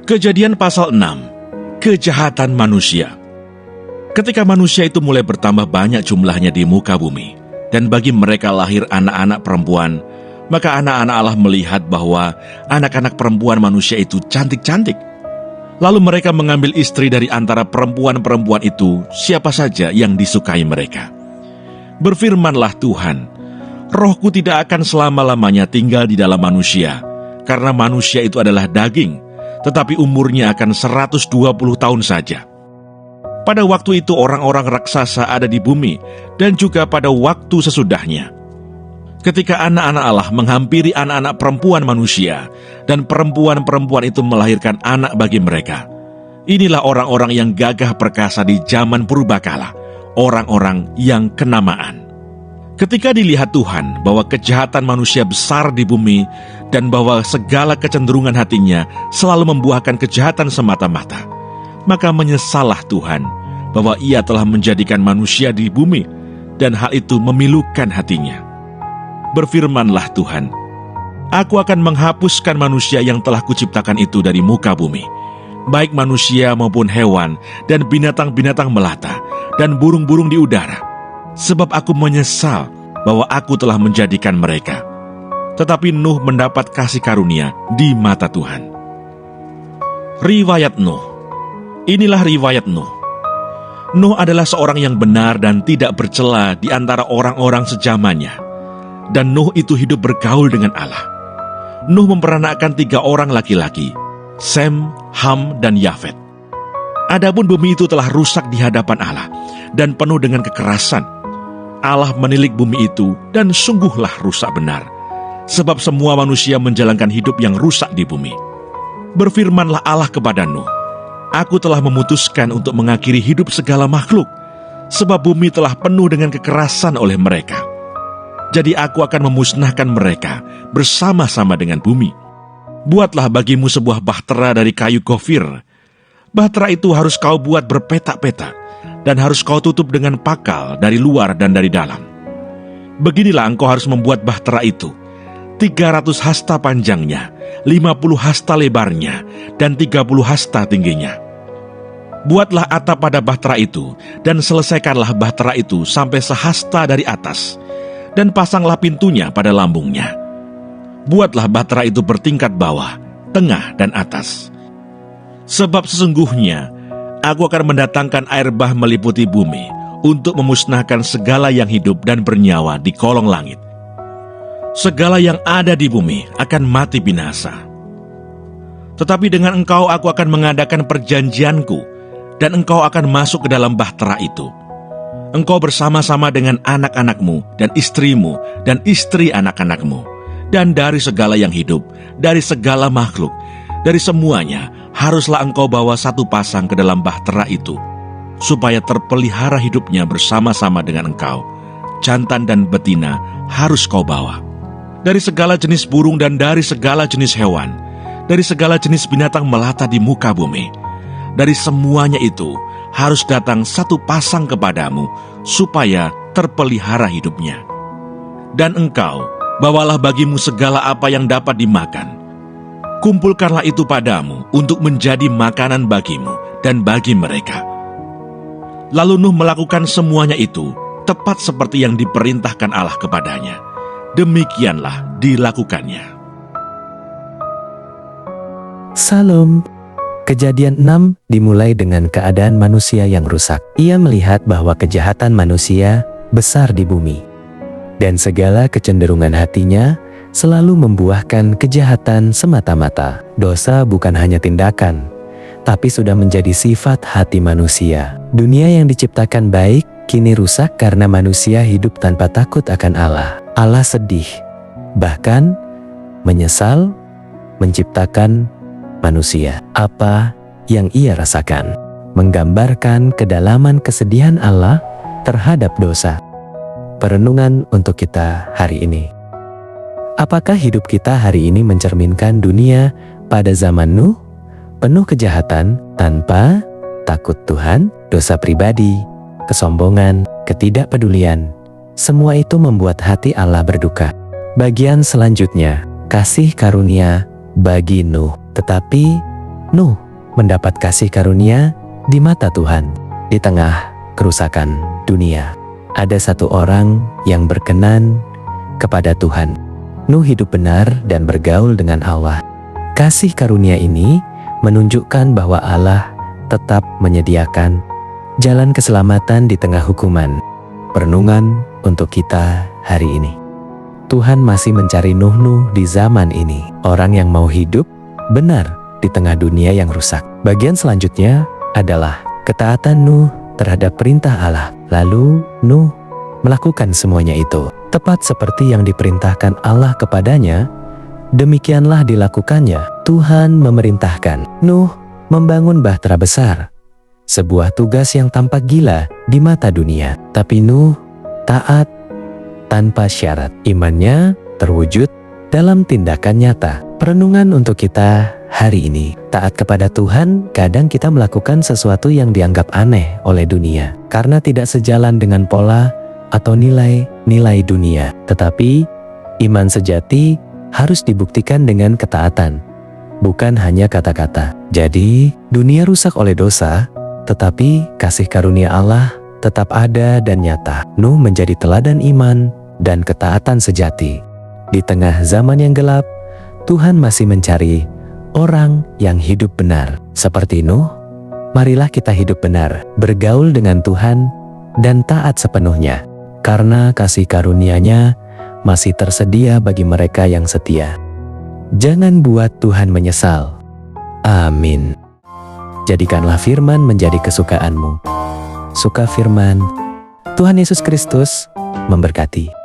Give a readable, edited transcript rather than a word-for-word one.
Kejadian pasal 6. Kejahatan manusia. Ketika manusia itu mulai bertambah banyak jumlahnya di muka bumi, dan bagi mereka lahir anak-anak perempuan, maka anak-anak Allah melihat bahwa anak-anak perempuan manusia itu cantik-cantik. Lalu mereka mengambil istri dari antara perempuan-perempuan itu, siapa saja yang disukai mereka. Berfirmanlah Tuhan, Rohku tidak akan selama-lamanya tinggal di dalam manusia, karena manusia itu adalah daging, tetapi umurnya akan 120 tahun saja. Pada waktu itu orang-orang raksasa ada di bumi, dan juga pada waktu sesudahnya. Ketika anak-anak Allah menghampiri anak-anak perempuan manusia, dan perempuan-perempuan itu melahirkan anak bagi mereka. Inilah orang-orang yang gagah perkasa di zaman purbakala, orang-orang yang kenamaan. Ketika dilihat Tuhan bahwa kejahatan manusia besar di bumi, dan bahwa segala kecenderungan hatinya selalu membuahkan kejahatan semata-mata, maka menyesallah Tuhan bahwa Ia telah menjadikan manusia di bumi, dan hal itu memilukan hatinya. Berfirmanlah Tuhan, Aku akan menghapuskan manusia yang telah kuciptakan itu dari muka bumi, baik manusia maupun hewan, dan binatang-binatang melata, dan burung-burung di udara, sebab aku menyesal bahwa aku telah menjadikan mereka. Tetapi Nuh mendapat kasih karunia di mata Tuhan. Riwayat Nuh. Inilah riwayat Nuh. Nuh adalah seorang yang benar dan tidak bercela di antara orang-orang sejamannya. Dan Nuh itu hidup bergaul dengan Allah. Nuh memperanakkan 3 orang laki-laki, Sem, Ham, dan Yafet. Adapun bumi itu telah rusak di hadapan Allah dan penuh dengan kekerasan. Allah menilik bumi itu dan sungguhlah rusak benar, sebab semua manusia menjalankan hidup yang rusak di bumi. Berfirmanlah Allah kepada Nuh, Aku telah memutuskan untuk mengakhiri hidup segala makhluk, sebab bumi telah penuh dengan kekerasan oleh mereka. Jadi aku akan memusnahkan mereka bersama-sama dengan bumi. Buatlah bagimu sebuah bahtera dari kayu gofir. Bahtera itu harus kau buat berpetak-petak, dan harus kau tutup dengan pakal dari luar dan dari dalam. Beginilah engkau harus membuat bahtera itu, 300 hasta panjangnya, 50 hasta lebarnya, dan 30 hasta tingginya. Buatlah atap pada bahtera itu, dan selesaikanlah bahtera itu sampai sehasta dari atas, dan pasanglah pintunya pada lambungnya. Buatlah bahtera itu bertingkat bawah, tengah, dan atas. Sebab sesungguhnya, aku akan mendatangkan air bah meliputi bumi, untuk memusnahkan segala yang hidup dan bernyawa di kolong langit. Segala yang ada di bumi akan mati binasa. Tetapi dengan engkau aku akan mengadakan perjanjianku, dan engkau akan masuk ke dalam bahtera itu. Engkau bersama-sama dengan anak-anakmu, dan istrimu, dan istri anak-anakmu, dan dari segala yang hidup, dari segala makhluk, dari semuanya, haruslah engkau bawa 1 pasang ke dalam bahtera itu, supaya terpelihara hidupnya bersama-sama dengan engkau. Jantan dan betina harus kau bawa. Dari segala jenis burung dan dari segala jenis hewan, dari segala jenis binatang melata di muka bumi, dari semuanya itu harus datang 1 pasang kepadamu, supaya terpelihara hidupnya. Dan engkau, bawalah bagimu segala apa yang dapat dimakan. Kumpulkanlah itu padamu untuk menjadi makanan bagimu dan bagi mereka. Lalu Nuh melakukan semuanya itu, tepat seperti yang diperintahkan Allah kepadanya. Demikianlah dilakukannya. Salam. Kejadian 6 dimulai dengan keadaan manusia yang rusak. Ia melihat bahwa kejahatan manusia besar di bumi, dan segala kecenderungan hatinya selalu membuahkan kejahatan semata-mata. Dosa bukan hanya tindakan, tapi sudah menjadi sifat hati manusia. Dunia yang diciptakan baik kini rusak karena manusia hidup tanpa takut akan Allah. Allah sedih, bahkan menyesal menciptakan manusia. Apa yang ia rasakan menggambarkan kedalaman kesedihan Allah terhadap dosa. Perenungan untuk kita hari ini. Apakah hidup kita hari ini mencerminkan dunia pada zaman Nuh? Penuh kejahatan tanpa takut Tuhan, dosa pribadi, kesombongan, ketidakpedulian. Semua itu membuat hati Allah berduka. Bagian selanjutnya, kasih karunia bagi Nuh. Tetapi Nuh mendapat kasih karunia di mata Tuhan. Di tengah kerusakan dunia, ada satu orang yang berkenan kepada Tuhan. Nuh hidup benar dan bergaul dengan Allah. Kasih karunia ini menunjukkan bahwa Allah tetap menyediakan jalan keselamatan di tengah hukuman. Perenungan untuk kita hari ini. Tuhan masih mencari Nuh di zaman ini. Orang yang mau hidup benar di tengah dunia yang rusak. Bagian selanjutnya adalah ketaatan Nuh terhadap perintah Allah. Lalu Nuh melakukan semuanya itu. Tepat seperti yang diperintahkan Allah kepadanya, demikianlah dilakukannya. Tuhan memerintahkan Nuh membangun bahtera besar. Sebuah tugas yang tampak gila di mata dunia. Tapi Nuh taat tanpa syarat. Imannya terwujud dalam tindakan nyata. Perenungan untuk kita hari ini. Taat kepada Tuhan, kadang kita melakukan sesuatu yang dianggap aneh oleh dunia. Karena tidak sejalan dengan pola atau nilai-nilai dunia. Tetapi iman sejati harus dibuktikan dengan ketaatan, bukan hanya kata-kata. Jadi, dunia rusak oleh dosa, tetapi kasih karunia Allah tetap ada dan nyata. Nuh menjadi teladan iman dan ketaatan sejati. Di tengah zaman yang gelap, Tuhan masih mencari orang yang hidup benar. Seperti Nuh, marilah kita hidup benar, bergaul dengan Tuhan, dan taat sepenuhnya. Karena kasih karunia-Nya masih tersedia bagi mereka yang setia. Jangan buat Tuhan menyesal. Amin. Jadikanlah firman menjadi kesukaanmu. Suka firman. Tuhan Yesus Kristus memberkati.